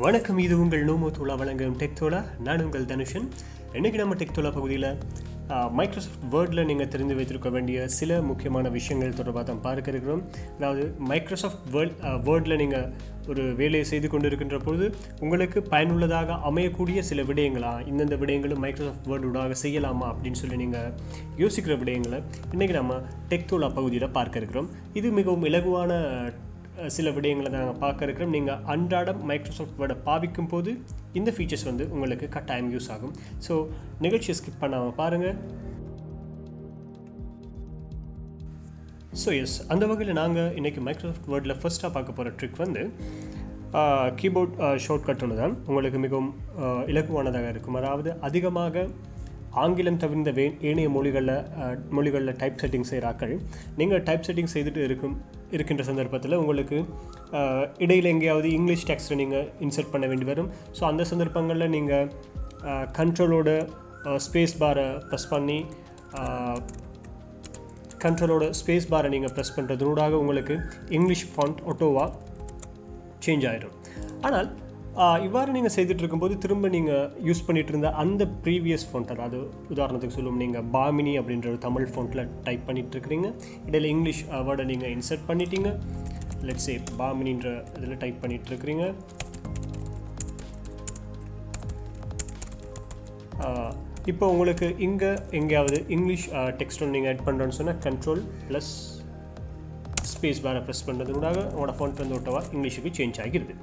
வணக்கம், இது உங்கள் நோமோ தோலா வழங்கும் டெக் தோலா. நான் உங்கள் தனுஷன். இன்றைக்கி நம்ம டெக் தோலா பகுதியில் மைக்ரோசாஃப்ட் வேர்டில் நீங்கள் தெரிந்து வைத்திருக்க வேண்டிய சில முக்கியமான விஷயங்கள் தொடர்பாக தான் பார்க்க இருக்கிறோம். அதாவது மைக்ரோசாஃப்ட் வேர்டில் நீங்கள் ஒரு வேலையை செய்து கொண்டு இருக்கின்ற பொழுது உங்களுக்கு பயனுள்ளதாக அமையக்கூடிய சில விடயங்களா, இந்தந்த விடயங்களும் மைக்ரோசாஃப்ட் வேர்டூடாக செய்யலாமா அப்படின்னு சொல்லி நீங்கள் யோசிக்கிற விடயங்களை இன்றைக்கி நம்ம டெக் தோலா பகுதியில் பார்க்க இருக்கிறோம். இது மிகவும் இலகுவான சில விடயங்களை நாங்கள் பார்க்க இருக்கிறோம். நீங்கள் அன்றாடம் மைக்ரோசாஃப்ட் வேர்டை பாவிக்கும் போது இந்த ஃபீச்சர்ஸ் உங்களுக்கு கட்டாயம் யூஸ் ஆகும். ஸோ நிகழ்ச்சியை ஸ்கிப் பண்ணாமல் பாருங்கள். ஸோ எஸ், அந்த வகையில் நாங்கள் இன்றைக்கி மைக்ரோசாஃப்ட் வேர்டில் ஃபர்ஸ்ட்டாக பார்க்க போகிற ட்ரிக் கீபோர்ட் ஷார்ட்கட் ஒன்று தான் உங்களுக்கு மிகவும் இலகுவானதாக இருக்கும். அதாவது அதிகமாக ஆங்கிலம் தவிர்ந்த ஏனைய மொழிகளில் டைப் செட்டிங் செய்கிறாக்கள் நீங்கள் டைப் செட்டிங் செய்துட்டு இருக்கின்ற சந்தர்ப்பத்தில் உங்களுக்கு இடையில் எங்கேயாவது இங்கிலீஷ் டெக்ஸ்ட்டை நீங்கள் இன்சர்ட் பண்ண வேண்டி வரும். ஸோ அந்த சந்தர்ப்பங்களில் நீங்கள் கண்ட்ரோலோட ஸ்பேஸ் பாரை ப்ரெஸ் பண்ணி நீங்கள் ப்ரெஸ் பண்ணுறதுனூடாக உங்களுக்கு இங்கிலீஷ் ஃபாண்ட் ஆட்டோவாக சேஞ்ச் ஆகிடும். ஆனால் இவ்வாறு நீங்கள் செய்துட்டு இருக்கும்போது திரும்ப நீங்கள் யூஸ் பண்ணிகிட்டு இருந்த அந்த ப்ரீவியஸ் ஃபாண்ட், அதாவது உதாரணத்துக்கு சொல்லுவோம், நீங்கள் பாமினி அப்படின்ற ஒரு தமிழ் ஃபாண்ட்டில் டைப் பண்ணிகிட்டு இருக்கிறீங்க, இடையில் இங்கிலீஷ் வேர்டை நீங்கள் இன்சர்ட் பண்ணிட்டீங்க. லெட்ஸ் சே பாமினின்ற இதில் டைப் பண்ணிகிட்டு இருக்கிறீங்க. இப்போ உங்களுக்கு இங்கே எங்கேயாவது இங்கிலீஷ் டெக்ஸ்ட் ஒன்று நீங்கள் ஆட் பண்ணுறோன்னு சொன்னால் கண்ட்ரோல் ப்ளஸ் ஸ்பேஸ் பாரை ப்ரெஸ் பண்ணுறதுனால உங்களோட ஃபாண்ட் ஓட்டோவாக இங்கிலீஷுக்கு சேஞ்ச் ஆகிடுது.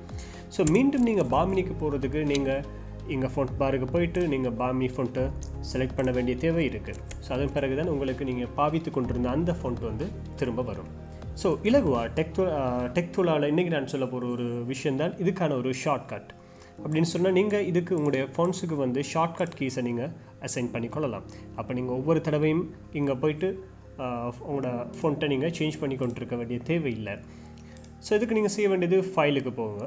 ஸோ மீண்டும் நீங்கள் பாமினிக்கு போகிறதுக்கு நீங்கள் இங்கே ஃபாண்ட் பாருக்கு போயிட்டு நீங்கள் பாமினி ஃபாண்ட்டை செலக்ட் பண்ண வேண்டிய தேவை இருக்குது. ஸோ அதன் பிறகு தான் உங்களுக்கு நீங்கள் பாவித்து கொண்டிருந்த அந்த ஃபாண்ட் திரும்ப வரும். ஸோ இலகுவாக டெக் தோலாவில் இன்றைக்கி நான் சொல்ல போகிற ஒரு விஷயந்தான் இதுக்கான ஒரு ஷார்ட்கட். அப்படின்னு சொன்னால் நீங்கள் இதுக்கு உங்களுடைய ஃபாண்ட்ஸுக்கு ஷார்ட்கட் கீஸை நீங்கள் அசைன் பண்ணிக்கொள்ளலாம். அப்போ நீங்கள் ஒவ்வொரு தடவையும் இங்கே போயிட்டு உங்களோட ஃபாண்ட்டை நீங்கள் சேஞ்ச் பண்ணி கொண்டிருக்க வேண்டிய தேவையில்லை. ஸோ இதுக்கு நீங்கள் செய்ய வேண்டியது ஃபைலுக்கு போங்க.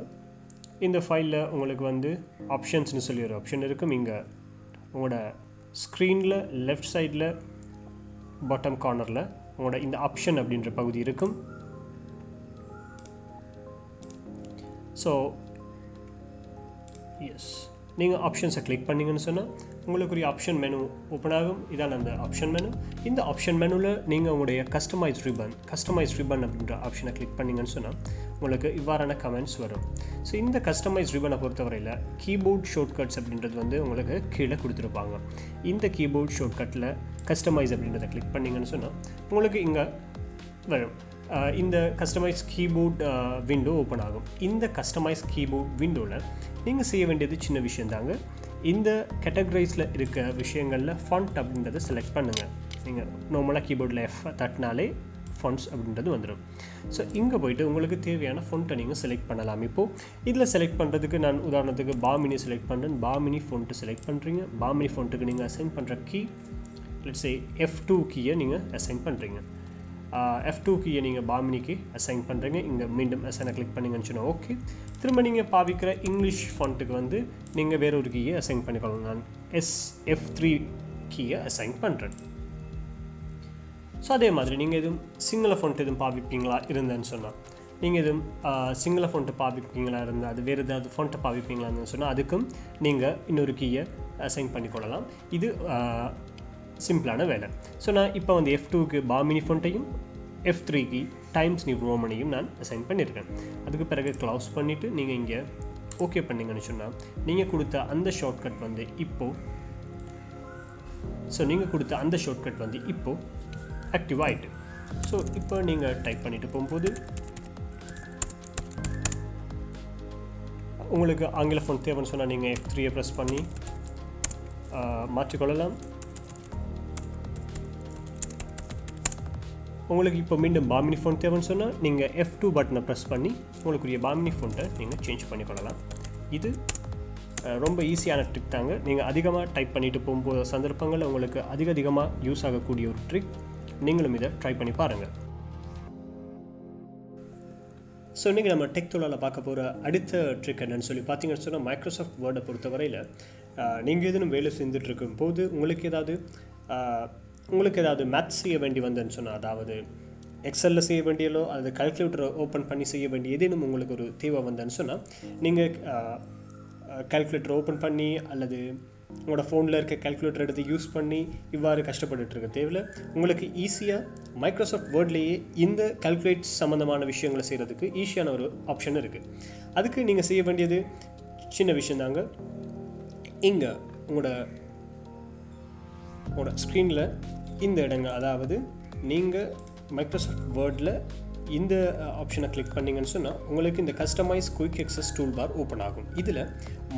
இந்த ஃபைலில் உங்களுக்கு ஆப்ஷன்ஸ்னு சொல்லி ஒரு ஆப்ஷன் இருக்கும். இங்கே உங்களோட ஸ்க்ரீனில் லெஃப்ட் சைடில் பாட்டம் கார்னரில் உங்களோட இந்த ஆப்ஷன் அப்படின்ற பகுதி இருக்கும். ஸோ எஸ், நீங்கள் ஆப்ஷன்ஸை கிளிக் பண்ணிங்கன்னு சொன்னால் உங்களுக்கு ஒரு ஆப்ஷன் மெனு ஓப்பன் ஆகும். இதான் அந்த ஆப்ஷன் மெனு. இந்த ஆப்ஷன் மெனுவில் நீங்கள் உங்களுடைய கஸ்டமைஸ் ரிப்பன் அப்படின்ற ஆப்ஷனை கிளிக் பண்ணிங்கன்னு சொன்னால் உங்களுக்கு இவ்வாறான கமெண்ட்ஸ் வரும். ஸோ இந்த கஸ்டமைஸ் ரிப்பனை பொறுத்தவரையில் கீபோர்ட் ஷார்ட்கட்ஸ் அப்படின்றது உங்களுக்கு கீழே கொடுத்துருப்பாங்க. இந்த கீபோர்ட் ஷார்ட்கட்டில் கஸ்டமைஸ் அப்படின்றத கிளிக் பண்ணிங்கன்னு சொன்னால் உங்களுக்கு இங்கே வரும். இந்த கஸ்டமைஸ் கீபோர்ட் விண்டோ ஓப்பன் ஆகும். இந்த கஸ்டமைஸ் கீபோர்ட் விண்டோவில் நீங்கள் செய்ய வேண்டியது சின்ன விஷயந்தாங்க. இந்த கேட்டகரைஸில் இருக்க விஷயங்களில் ஃபாண்ட் அப்படின்றத செலக்ட் பண்ணுங்கள். நீங்கள் நார்மலாக கீபோர்டில் எஃப் தட்டினாலே ஃபாண்ட்ஸ் அப்படின்றது வந்துடும். ஸோ இங்கே போய்ட்டு உங்களுக்கு தேவையான ஃபாண்ட்டை நீங்கள் செலக்ட் பண்ணலாம். இப்போது இதில் செலக்ட் பண்ணுறதுக்கு நான் உதாரணத்துக்கு பாமினி செலக்ட் பண்ணுறேன். பாமினி ஃபாண்ட்டு செலக்ட் பண்ணுறீங்க. பாமினி ஃபாண்ட்டுக்கு நீங்கள் அசைன் பண்ணுற கீ லெட்ஸ் சே F2 கீயை நீங்கள் அசைன் பண்ணுறீங்க. F2 கீயை நீங்கள் பாமினிக்கு அசைன் பண்ணுறீங்க. இங்கே மீண்டும் அசைனை கிளிக் பண்ணிங்கன்னு சொன்னால் ஓகே. திரும்ப நீங்கள் பாவிக்கிற இங்கிலீஷ் ஃபாண்ட்டுக்கு நீங்கள் வேற ஒரு கீயை அசைன் பண்ணிக்கொள்ளணும். நான் F3 கீயை அசைன் பண்ணுறேன். ஸோ அதே மாதிரி நீங்கள் எதுவும் சிங்கள ஃபாண்ட் எதுவும் பாவிப்பீங்களா இருந்தேன்னு சொன்னால், நீங்கள் எதுவும் சிங்கள ஃபாண்ட்டு பாவிப்பீங்களா இருந்தால், அது வேறு ஏதாவது ஃபாண்ட்டை பாவிப்பீங்களான்னு சொன்னால் அதுக்கும் நீங்கள் இன்னொரு கீயை அசைன் பண்ணிக்கொள்ளலாம். இது சிம்பிளான வேலை. ஸோ நான் இப்போ F2க்கு பாமினி ஃபாண்ட்டையும் F3க்கு டைம்ஸ் நியூ ரோமனையும் நான் அசைன் பண்ணியிருக்கேன். அதுக்கு பிறகு க்ளோஸ் பண்ணிவிட்டு நீங்கள் இங்கே ஓகே பண்ணிங்கன்னு சொன்னால் நீங்கள் கொடுத்த அந்த ஷார்ட்கட் இப்போது ஆக்டிவ் ஆகிட்டு. ஸோ இப்போ நீங்கள் டைப் பண்ணிட்டு போகும்போது உங்களுக்கு ஆங்கில ஃபாண்ட் தேவைன்னு சொன்னால் நீங்கள் F3 ப்ரெஸ் பண்ணி மாற்றிக்கொள்ளலாம். உங்களுக்கு இப்போ மீண்டும் பாமினி ஃபாண்ட் தேவைன்னு சொன்னால் நீங்கள் F2 பட்டனை ப்ரெஸ் பண்ணி உங்களுக்குரிய பாமினி ஃபாண்ட்டை நீங்கள் சேஞ்ச் பண்ணிக்கொள்ளலாம். இது ரொம்ப ஈஸியான ட்ரிக் தாங்க. நீங்கள் அதிகமாக டைப் பண்ணிட்டு போகும்போது சந்தர்ப்பங்களில் உங்களுக்கு அதிகமாக யூஸ் ஆகக்கூடிய ஒரு ட்ரிக். நீங்களும் இதை ட்ரை பண்ணி பாருங்கள். ஸோ இன்றைக்கி நம்ம டெக் தோலாவில் பார்க்க போகிற அடுத்த ட்ரிக் என்னென்னு சொல்லி பார்த்தீங்கன்னு சொன்னால், மைக்ரோசாஃப்ட் வேர்டை பொறுத்தவரையில் நீங்கள் எதுவும் வேலை செஞ்சுட்டு இருக்கும் போது உங்களுக்கு ஏதாவது மேத்ஸ் செய்ய வேண்டி வந்தேன்னு சொன்னால், அதாவது எக்ஸலில் செய்ய வேண்டியதோ அல்லது கால்குலேட்டரை ஓப்பன் பண்ணி செய்ய வேண்டிய ஏதேனும் உங்களுக்கு ஒரு தேவை வந்தேன்னு சொன்னால் நீங்கள் கால்குலேட்டர் ஓப்பன் பண்ணி அல்லது உங்களோட ஃபோனில் இருக்க கால்குலேட்டர் எடுத்து யூஸ் பண்ணி இவ்வாறு கஷ்டப்பட்டுட்டு இருக்க தேவையில்லை. உங்களுக்கு ஈஸியாக மைக்ரோசாஃப்ட் வேர்ட்லேயே இந்த கால்குலேட் சம்மந்தமான விஷயங்களை செய்கிறதுக்கு ஈஸியான ஒரு ஆப்ஷன் இருக்குது. அதுக்கு நீங்கள் செய்ய வேண்டியது சின்ன விஷயந்தாங்க. இங்கே உங்களோட ஸ்க்ரீனில் இந்த இடங்கள், அதாவது நீங்கள் மைக்ரோசாஃப்ட் வேர்டில் இந்த ஆப்ஷனை கிளிக் பண்ணிங்கன்னு சொன்னால் உங்களுக்கு இந்த customize quick access tool bar open ஆகும். இதில்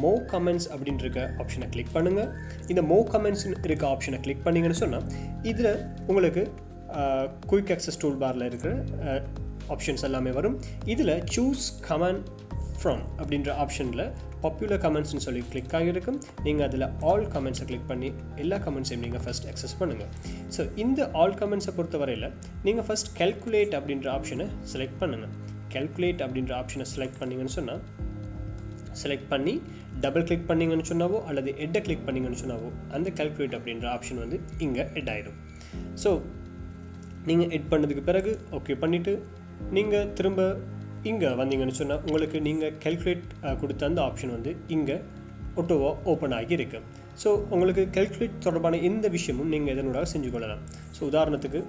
மோ கமெண்ட்ஸ் அப்படின்ற இருக்க ஆப்ஷனை கிளிக் பண்ணுங்கள். இந்த மோ கமெண்ட்ஸ் இருக்க ஆப்ஷனை கிளிக் பண்ணிங்கன்னு சொன்னால் இதில் உங்களுக்கு குயிக் எக்ஸஸ் டூல் பாரில் இருக்கிற ஆப்ஷன்ஸ் எல்லாமே வரும். இதில் சூஸ் கமெண்ட் ஃப்ரம் அப்படின்ற ஆப்ஷனில் பாப்புலர் கமெண்ட்ஸ்னு சொல்லி கிளிக் ஆகியிருக்கும். நீங்கள் அதில் ஆல் கமெண்ட்ஸை கிளிக் பண்ணி எல்லா கமெண்ட்ஸையும் நீங்கள் ஃபஸ்ட் அக்சஸ் பண்ணுங்கள். ஸோ இந்த ஆல் கமெண்ட்ஸை பொறுத்த வரையில் நீங்கள் ஃபஸ்ட் கால்குலேட் அப்படின்ற ஆப்ஷனை செலக்ட் பண்ணுங்கள். கால்குலேட் அப்படின்ற ஆப்ஷனை செலக்ட் பண்ணிங்கன்னு சொன்னால் செலக்ட் பண்ணி டபுள் கிளிக் பண்ணிங்கன்னு சொன்னாவோ அல்லது எட்டை கிளிக் பண்ணிங்கன்னு சொன்னாவோ அந்த கால்குலேட் அப்படின்ற ஆப்ஷன் வந்து இங்கே எட் ஆயிடும். ஸோ நீங்கள் எட் பண்ணதுக்கு பிறகு ஓகே பண்ணிவிட்டு நீங்கள் திரும்ப இங்கே வந்தீங்கன்னு சொன்னால் உங்களுக்கு நீங்கள் கால்குலேட் கொடுத்த அந்த ஆப்ஷன் வந்து இங்கே ஒட்டோவா ஓப்பன் ஆகி இருக்கு. ஸோ உங்களுக்கு கால்குலேட் தொடர்பான எந்த விஷயமும் நீங்கள் இதனோட செஞ்சு கொள்ளலாம். ஸோ உதாரணத்துக்கு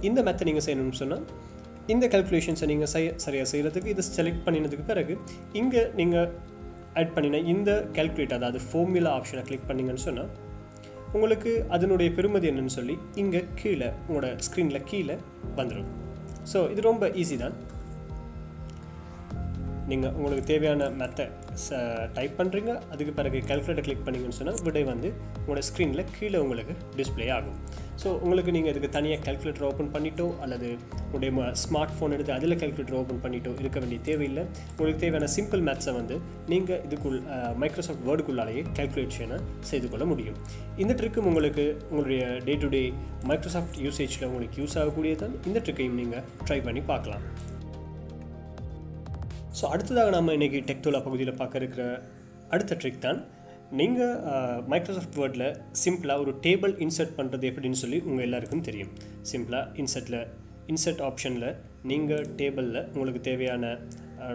இந்த மெத்தட் நீங்கள் செய்யணும்னு சொன்னால் இந்த கால்குலேஷன்ஸை நீங்கள் சரியாக செய்கிறதுக்கு இதை செலக்ட் பண்ணினதுக்கு பிறகு இங்கே நீங்கள் ஆட் பண்ணின இந்த கால்குலேட், அதாவது ஃபார்முலா ஆப்ஷனை கிளிக் பண்ணிங்கன்னு சொன்னால் உங்களுக்கு அதனுடைய பெருமதி என்னன்னு சொல்லி இங்கே கீழே உங்களோட ஸ்க்ரீனில் கீழே வந்துடும். ஸோ இது ரொம்ப ஈஸி தான். நீங்கள் உங்களுக்கு தேவையான மெத்தட் டைப் பண்ணுறீங்க, அதுக்கு பிறகு கால்குலேட்டர் கிளிக் பண்ணிங்கன்னு சொன்னால் விடை வந்து உங்களோட ஸ்க்ரீனில் கீழே உங்களுக்கு டிஸ்பிளே ஆகும். ஸோ உங்களுக்கு நீங்கள் இதுக்கு தனியாக கால்குலேட்டர் ஓப்பன் பண்ணிட்டோ அல்லது உங்களுடைய ஸ்மார்ட் ஃபோன் எடுத்து அதில் கால்குலேட்டர் ஓப்பன் பண்ணிட்டோ இருக்க வேண்டிய தேவையில்லை. உங்களுக்கு தேவையான சிம்பிள் மேத்ஸை வந்து நீங்கள் இதுக்குள் மைக்ரோசாஃப்ட் வேர்டுக்குள்ளாலேயே கால்குலேஷனை செய்து கொள்ள முடியும். இந்த ட்ரிக்கும் உங்களுக்கு உங்களுடைய டே டு டே மைக்ரோசாஃப்ட் யூசேஜில் உங்களுக்கு யூஸ் ஆகக்கூடியதான். இந்த ட்ரிக்கையும் நீங்கள் ட்ரை பண்ணி பார்க்கலாம். ஸோ அடுத்ததாக நம்ம இன்றைக்கி டெக்டோலா பகுதியில் பார்க்க இருக்கிற அடுத்த ட்ரிக் தான், நீங்கள் மைக்ரோசாஃப்ட் வேர்டில் சிம்பிளாக ஒரு டேபிள் இன்சர்ட் பண்ணுறது எப்படின்னு சொல்லி உங்கள் எல்லாருக்கும் தெரியும். சிம்பிளாக இன்சர்ட் ஆப்ஷனில் நீங்கள் டேபிளில் உங்களுக்கு தேவையான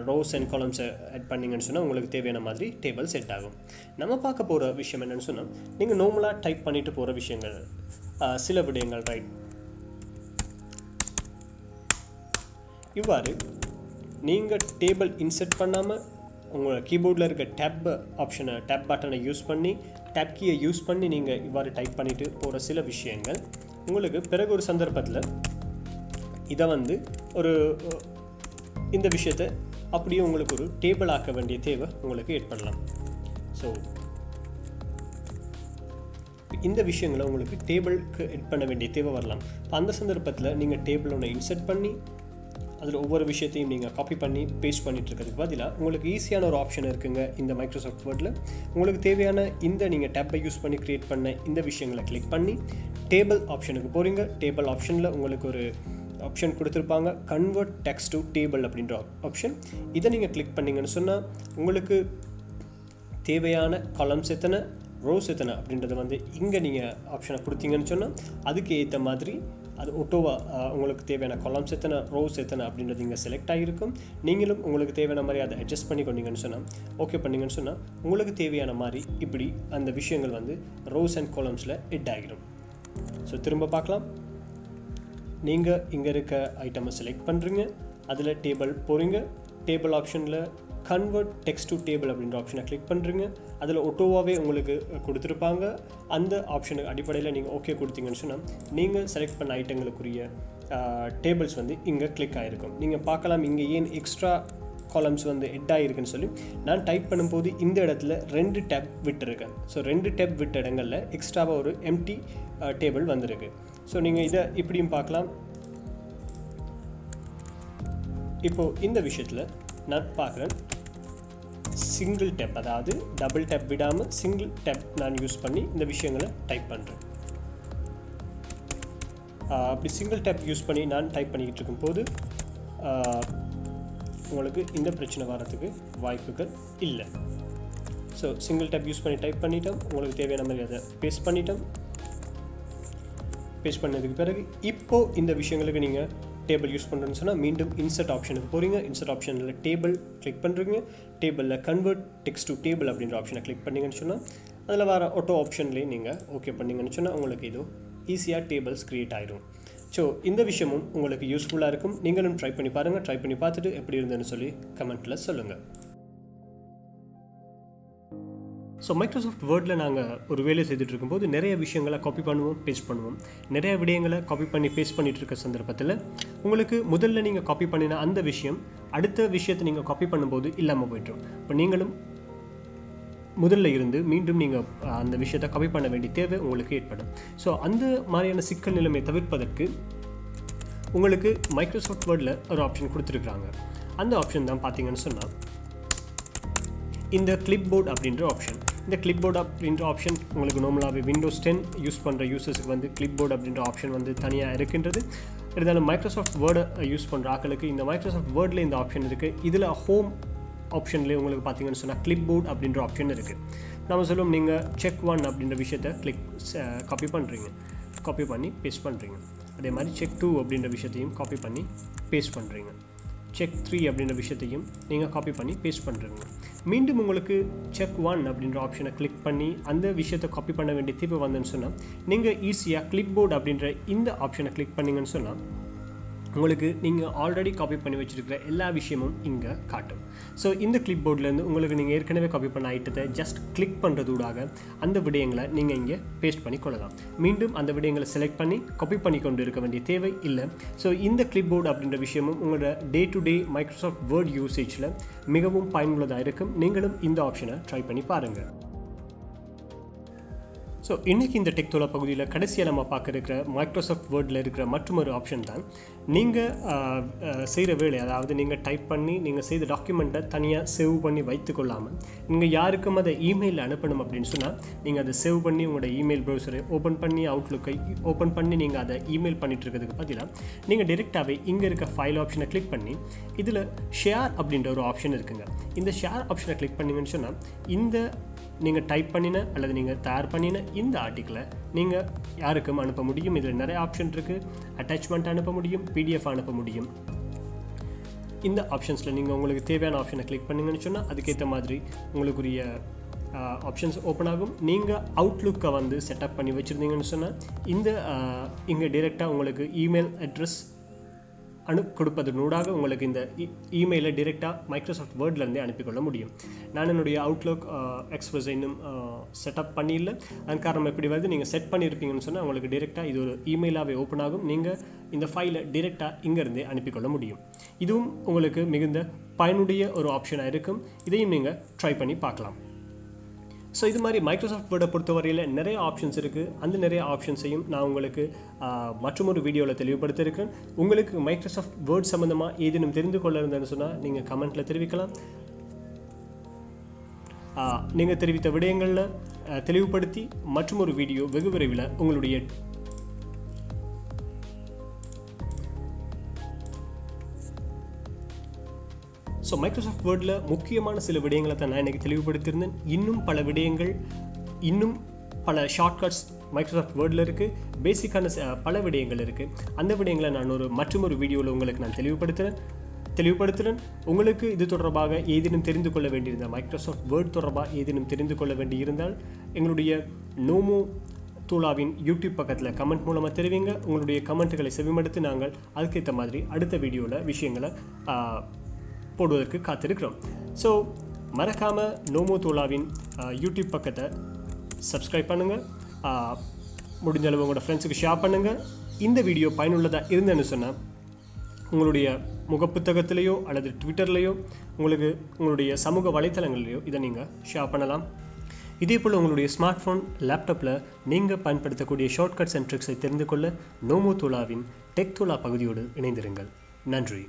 ரோஸ் அண்ட் காலம்ஸை ஆட் பண்ணிங்கன்னு சொன்னால் உங்களுக்கு தேவையான மாதிரி டேபிள் செட் ஆகும். நம்ம பார்க்க போகிற விஷயம் என்னென்னு சொன்னால், நீங்கள் நார்மலாக டைப் பண்ணிட்டு போகிற விஷயங்கள் சில விடயங்கள் ரைட் இவ்வாறு நீங்கள் டேபிள் இன்சர்ட் பண்ணாமல் உங்களோட கீபோர்டில் இருக்க டேப் பட்டனை யூஸ் பண்ணி டேப் கீயை யூஸ் பண்ணி நீங்கள் இவ்வாறு டைப் பண்ணிவிட்டு போகிற சில விஷயங்கள் உங்களுக்கு பிறகு ஒரு சந்தர்ப்பத்தில் இதை வந்து இந்த விஷயத்தை அப்படியே உங்களுக்கு ஒரு டேபிள் ஆக்க வேண்டிய தேவை உங்களுக்கு ஏற்படலாம். ஸோ இந்த விஷயங்களை உங்களுக்கு டேபிளுக்கு எட் பண்ண வேண்டிய தேவை வரலாம். அந்த சந்தர்ப்பத்தில் நீங்கள் டேபிள் ஒன்று இன்சர்ட் பண்ணி அதில் ஒவ்வொரு விஷயத்தையும் நீங்கள் காப்பி பண்ணி பேஸ்ட் பண்ணிட்டு இருக்கிறதுக்கு பதிலாக உங்களுக்கு ஈஸியான ஒரு ஆப்ஷன் இருக்குங்க இந்த மைக்ரோசாஃப்ட் வேர்டில். உங்களுக்கு தேவையான இந்த நீங்கள் டேப்பை யூஸ் பண்ணி க்ரியேட் பண்ண இந்த விஷயங்களை கிளிக் பண்ணி டேபிள் ஆப்ஷனுக்கு போகிறீங்க. டேபிள் ஆப்ஷனில் உங்களுக்கு ஒரு ஆப்ஷன் கொடுத்துருப்பாங்க, கன்வெர்ட் டெக்ஸ்ட் டு டேபிள் அப்படின்ற ஆப்ஷன். இதை நீங்கள் கிளிக் பண்ணிங்கன்னு சொன்னால் உங்களுக்கு தேவையான காலம்ஸ் எத்தனை ரோஸ் எத்தனை அப்படின்றத வந்து இங்கே நீங்கள் ஆப்ஷனை கொடுத்தீங்கன்னு சொன்னால் அதுக்கு ஏற்ற மாதிரி அது ஒட்டோவாக உங்களுக்கு தேவையான காலம்ஸ் எத்தனை ரோஸ் எத்தனை அப்படின்றது இங்கே செலக்ட் ஆகிருக்கும். நீங்களும் உங்களுக்கு தேவையான மாதிரி அதை அட்ஜஸ்ட் பண்ணி கொண்டீங்கன்னு சொன்னால் ஓகே பண்ணிங்கன்னு சொன்னால் உங்களுக்கு தேவையான மாதிரி இப்படி அந்த விஷயங்கள் வந்து ரோஸ் அண்ட் காலம்ஸில் எட் ஆகிடும். ஸோ திரும்ப பார்க்கலாம். நீங்கள் இங்கே இருக்க ஐட்டமை செலக்ட் பண்ணுறீங்க, அதில் டேபிள் போகிறீங்க. டேபிள் ஆப்ஷனில் கன்வெர்ட் டெக்ஸ்ட் டு டேபிள் அப்படின்ற ஆப்ஷனை கிளிக் பண்ணுறீங்க. அதில் ஒட்டோவாகவே உங்களுக்கு கொடுத்துருப்பாங்க. அந்த ஆப்ஷனுக்கு அடிப்படையில் நீங்கள் ஓகே கொடுத்தீங்கன்னு சொன்னால் நீங்கள் செலக்ட் பண்ண ஐட்டங்களுக்குரிய டேபிள்ஸ் வந்து இங்கே கிளிக் ஆகிருக்கும். நீங்கள் பார்க்கலாம் இங்கே ஏன் எக்ஸ்ட்ரா காலம்ஸ் வந்து எட் ஆகிருக்குன்னு சொல்லி நான் டைப் பண்ணும்போது இந்த இடத்துல 2 டேப் விட்டுருக்கேன். ஸோ 2 டேப் விட்ட இடங்களில் எக்ஸ்ட்ராவாக ஒரு எம்டி டேபிள் வந்திருக்கு. ஸோ நீங்கள் இதை இப்படியும் பார்க்கலாம். இப்போது இந்த விஷயத்தில் நான் பார்க்குறேன் சிங்கிள் டேப், அதாவது டபுள் டேப் விடாமல் சிங்கிள் டேப் நான் யூஸ் பண்ணி இந்த விஷயங்களை டைப் பண்ணுறேன். அப்படி சிங்கிள் டேப் யூஸ் பண்ணி நான் டைப் பண்ணிக்கிட்டு இருக்கும்போது உங்களுக்கு இந்த பிரச்சனை வர்றதுக்கு வாய்ப்புகள் இல்லை. ஸோ சிங்கிள் டேப் யூஸ் பண்ணி டைப் பண்ணிட்டோம், உங்களுக்கு தேவையான மாதிரி அதை பேஸ்ட் பண்ணிட்டோம். பேஸ்ட் பண்ணதுக்கு பிறகு இப்போ இந்த விஷயங்களுக்கு நீங்கள் டேபிள் யூஸ் பண்ணுறேன்னு சொன்னால் மீண்டும் இன்சர்ட் ஆப்ஷனுக்கு போகிறீங்க. இன்சர்ட் ஆப்ஷனில் டேபிள் கிளிக் பண்ணுறீங்க. டேபிளில் கன்வெர்ட் டெக்ஸ்ட் டு டேபிள் அப்படின்ற ஆப்ஷனை கிளிக் பண்ணிங்கன்னு சொன்னால் அதில் வர ஆட்டோ ஆப்ஷன்லேயே நீங்கள் ஓகே பண்ணிங்கன்னு சொன்னால் உங்களுக்கு இது ஈஸியாக டேபிள்ஸ் க்ரியேட் ஆகிடும். ஸோ இந்த விஷயமும் உங்களுக்கு யூஸ்ஃபுல்லாக இருக்கும். நீங்களும் ட்ரை பண்ணி பாருங்கள். ட்ரை பண்ணி பார்த்துட்டு எப்படி இருந்ததுன்னு சொல்லி கமெண்ட்டில் சொல்லுங்கள். ஸோ மைக்ரோசாஃப்ட் வேர்டில் நாங்கள் ஒரு வேலை செய்துட்டு இருக்கும்போது நிறைய விஷயங்களை காப்பி பண்ணுவோம், பேஸ்ட் பண்ணுவோம். நிறைய விடயங்களை காப்பி பண்ணி பேஸ்ட் பண்ணிகிட்டு இருக்க சந்தர்ப்பத்தில் உங்களுக்கு முதல்ல நீங்கள் காப்பி பண்ணின அந்த விஷயம் அடுத்த விஷயத்தை நீங்கள் காப்பி பண்ணும்போது இல்லாமல் போய்ட்டும். இப்போ நீங்களும் முதல்ல இருந்து மீண்டும் நீங்கள் அந்த விஷயத்தை காப்பி பண்ண வேண்டிய தேவை உங்களுக்கு ஏற்படும். ஸோ அந்த மாதிரியான சிக்கல் நிலைமை தவிர்ப்பதற்கு உங்களுக்கு மைக்ரோசாஃப்ட் வேர்டில் ஒரு ஆப்ஷன் கொடுத்துருக்குறாங்க. அந்த ஆப்ஷன் தான் பார்த்தீங்கன்னு சொன்னால் இந்த கிளிப்போர்ட் அப்படின்ற ஆப்ஷன். இந்த கிளிப்போர்ட் அப்படின்ற ஆப்ஷன் உங்களுக்கு நார்மலாகவே விண்டோஸ் 10 யூஸ் பண்ணுற யூசர்ஸுக்கு வந்து கிளிப்போர்ட் அப்படின்ற ஆப்ஷன் வந்து தனியாக இருக்கின்றது. இருந்தாலும் மைக்ரோசாஃப்ட் வேர்டை யூஸ் பண்ணுற ஆக்களுக்கு இந்த மைக்ரோசாஃப்ட் வேர்டில் இந்த ஆப்ஷன் இருக்குது. இதில் ஹோம் ஆப்ஷன்லேயே உங்களுக்கு பார்த்தீங்கன்னு சொன்னால் கிளிப்போர்ட் அப்படின்ற ஆப்ஷன் இருக்குது. நம்ம சொல்லுவோம் நீங்கள் செக் 1 அப்படின்ற விஷயத்தை காப்பி பண்ணுறீங்க, காப்பி பண்ணி பேஸ்ட் பண்ணுறீங்க. அதே மாதிரி செக் 2 அப்படின்ற விஷயத்தையும் காப்பி பண்ணி பேஸ்ட் பண்ணுறீங்க. செக் 3 அப்படின்ற விஷயத்தையும் நீங்கள் காப்பி பண்ணி பேஸ்ட் பண்ணுறீங்க. மீண்டும் உங்களுக்கு செக் 1 அப்படின்ற ஆப்ஷனை கிளிக் பண்ணி அந்த விஷயத்தை காப்பி பண்ண வேண்டிய தேவை வந்தேன்னு சொன்னால் நீங்கள் ஈஸியாக கிளிப்போர்ட் அப்படின்ற இந்த ஆப்ஷனை கிளிக் பண்ணிங்கன்னு சொன்னால் உங்களுக்கு நீங்கள் ஆல்ரெடி காப்பி பண்ணி வச்சுருக்கிற எல்லா விஷயமும் இங்கே காட்டும். ஸோ இந்த கிளிப்போர்ட்லேருந்து உங்களுக்கு நீங்கள் ஏற்கனவே காப்பி பண்ண ஐட்டத்தை ஜஸ்ட் கிளிக் பண்ணுறதூடாக அந்த விடயங்களை நீங்கள் இங்கே பேஸ்ட் பண்ணி கொள்ளலாம். மீண்டும் அந்த விடயங்களை செலக்ட் பண்ணி காப்பி பண்ணி கொண்டு இருக்க வேண்டிய தேவை இல்லை. ஸோ இந்த கிளிப்போர்ட் அப்படின்ற விஷயமும் உங்களோட day to day Microsoft Word யூசேஜில் மிகவும் பயனுள்ளதாக இருக்கும். நீங்களும் இந்த ஆப்ஷனை ட்ரை பண்ணி பாருங்கள். ஸோ இன்றைக்கி இந்த டெக்தோலா பகுதியில் கடைசியாக நம்ம பார்க்க இருக்கிற மைக்ரோசாஃப்ட் வேர்டில் இருக்கிற மற்றொரு ஆப்ஷன் தான் நீங்கள் செய்கிற வேலை. அதாவது நீங்கள் டைப் பண்ணி நீங்கள் செய்த டாக்குமெண்ட்டை தனியாக சேவ் பண்ணி வைத்துக்கொள்ளாமல் நீங்கள் யாருக்கும் அதை இமெயிலில் அனுப்பணும் அப்படின்னு சொன்னால் நீங்கள் அதை சேவ் பண்ணி உங்களோட இமெயில் ப்ரௌசரை ஓப்பன் பண்ணி அவுட்லுக்கை ஓப்பன் பண்ணி நீங்கள் அதை இமெயில் பண்ணிகிட்டு இருக்கிறதுக்கு பதிலாக நீங்கள் டிரெக்டாகவே இங்கே இருக்க ஃபைல் ஆப்ஷனை கிளிக் பண்ணி இதில் ஷேர் அப்படின்ற ஒரு ஆப்ஷன் இருக்குங்க. இந்த ஷேர் ஆப்ஷனை கிளிக் பண்ணிங்கன்னு சொன்னால் இந்த நீங்கள் டைப் பண்ணின அல்லது நீங்கள் தயார் பண்ணின இந்த ஆர்டிக்கிளை நீங்கள் யாருக்கும் அனுப்ப முடியும். இதில் நிறைய ஆப்ஷன் இருக்குது. அட்டாச்மெண்ட் அனுப்ப முடியும், பிடிஎஃப் அனுப்ப முடியும். இந்த ஆப்ஷன்ஸில் நீங்கள் உங்களுக்கு தேவையான ஆப்ஷனை கிளிக் பண்ணிங்கன்னு சொன்னால் அதுக்கேற்ற மாதிரி உங்களுக்குரிய ஆப்ஷன்ஸ் ஓப்பன் ஆகும். நீங்கள் அவுட்லுக்கை வந்து செட்டப் பண்ணி வச்சுருந்தீங்கன்னு சொன்னால் இந்த இங்கே டைரெக்டாக உங்களுக்கு இமெயில் அட்ரஸ் கொடுப்பதனூடாக உங்களுக்கு இந்த இமெயிலை டிரெக்டாக மைக்ரோசாஃப்ட் வேர்ட்லேருந்தே அனுப்பிக்கொள்ள முடியும். நான் என்னுடைய அவுட்லுக் எக்ஸ்பிரஸ் இன்னும் செட்டப் பண்ணியில்லை. அதன் காரணம் எப்படி வருது, நீங்கள் செட் பண்ணியிருப்பீங்கன்னு சொன்னால் உங்களுக்கு டிரெக்டாக இது ஒரு இமெயிலாகவே ஓப்பன் ஆகும். நீங்கள் இந்த ஃபைலை டிரெக்டாக இங்கேருந்தே அனுப்பிக்கொள்ள முடியும். இதுவும் உங்களுக்கு மிகுந்த பயனுடைய ஒரு ஆப்ஷனாக இருக்கும். இதையும் நீங்கள் ட்ரை பண்ணி பார்க்கலாம். ஸோ இது மாதிரி மைக்ரோசாஃப்ட் வேர்டை பொறுத்தவரையில் நிறைய ஆப்ஷன்ஸ் இருக்குது. அந்த நிறைய ஆப்ஷன்ஸையும் நான் உங்களுக்கு மற்றொரு வீடியோவில் தெளிவுபடுத்தியிருக்கேன். உங்களுக்கு மைக்ரோசாஃப்ட் வேர்ட் சம்மந்தமாக ஏதேனும் தெரிந்து கொள்ள இருந்ததுன்னு சொன்னால் நீங்கள் கமெண்ட்டில் தெரிவிக்கலாம். நீங்கள் தெரிவித்த விடயங்களில் தெளிவுபடுத்தி மற்றொரு வீடியோ வெகு விரைவில் உங்களுடைய ஸோ மைக்ரோசாஃப்ட் வேர்டில் முக்கியமான சில விடயங்களை தான் நான் இன்றைக்கி தெளிவுபடுத்தியிருந்தேன். இன்னும் பல விடயங்கள், இன்னும் பல ஷார்ட்கட்ஸ் மைக்ரோசாஃப்ட் வேர்டில் இருக்குது. பேசிக்கான பல விடயங்கள் இருக்குது. அந்த விடயங்களை நான் மற்றொரு வீடியோவில் உங்களுக்கு நான் தெளிவுபடுத்துகிறேன். உங்களுக்கு இது தொடர்பாக ஏதேனும் தெரிந்து கொள்ள வேண்டியிருந்தால், மைக்ரோசாஃப்ட் வேர்ட் தொடர்பாக ஏதேனும் தெரிந்து கொள்ள வேண்டியிருந்தால் எங்களுடைய நோமோ தூளாவின் யூடியூப் பக்கத்தில் கமெண்ட் மூலமாக தெரிவிங்க. உங்களுடைய கமெண்ட்டுகளை செவிமடுத்து நாங்கள் அதுக்கேற்ற மாதிரி அடுத்த வீடியோவில் விஷயங்களை போடுவதற்கு காத்திருக்கிறோம். ஸோ மறக்காமல் நோமோ தோலாவின் யூடியூப் பக்கத்தை சப்ஸ்கிரைப் பண்ணுங்கள். முடிஞ்ச அளவு உங்களோட ஃப்ரெண்ட்ஸுக்கு ஷேர் பண்ணுங்கள். இந்த வீடியோ பயனுள்ளதாக இருந்தேன்னு சொன்னால் உங்களுடைய முகப்புத்தகத்திலேயோ அல்லது ட்விட்டர்லேயோ உங்களுடைய சமூக வலைத்தளங்களிலேயோ இதை நீங்கள் ஷேர் பண்ணலாம். இதே போல் உங்களுடைய ஸ்மார்ட் ஃபோன், லேப்டாப்பில் நீங்கள் பயன்படுத்தக்கூடிய ஷார்ட்கட்ஸ் அண்ட் ட்ரிக்ஸை தெரிந்து கொள்ள நோமோ தோலாவின் டெக் தோலா பகுதியோடு இணைந்திருங்கள். நன்றி.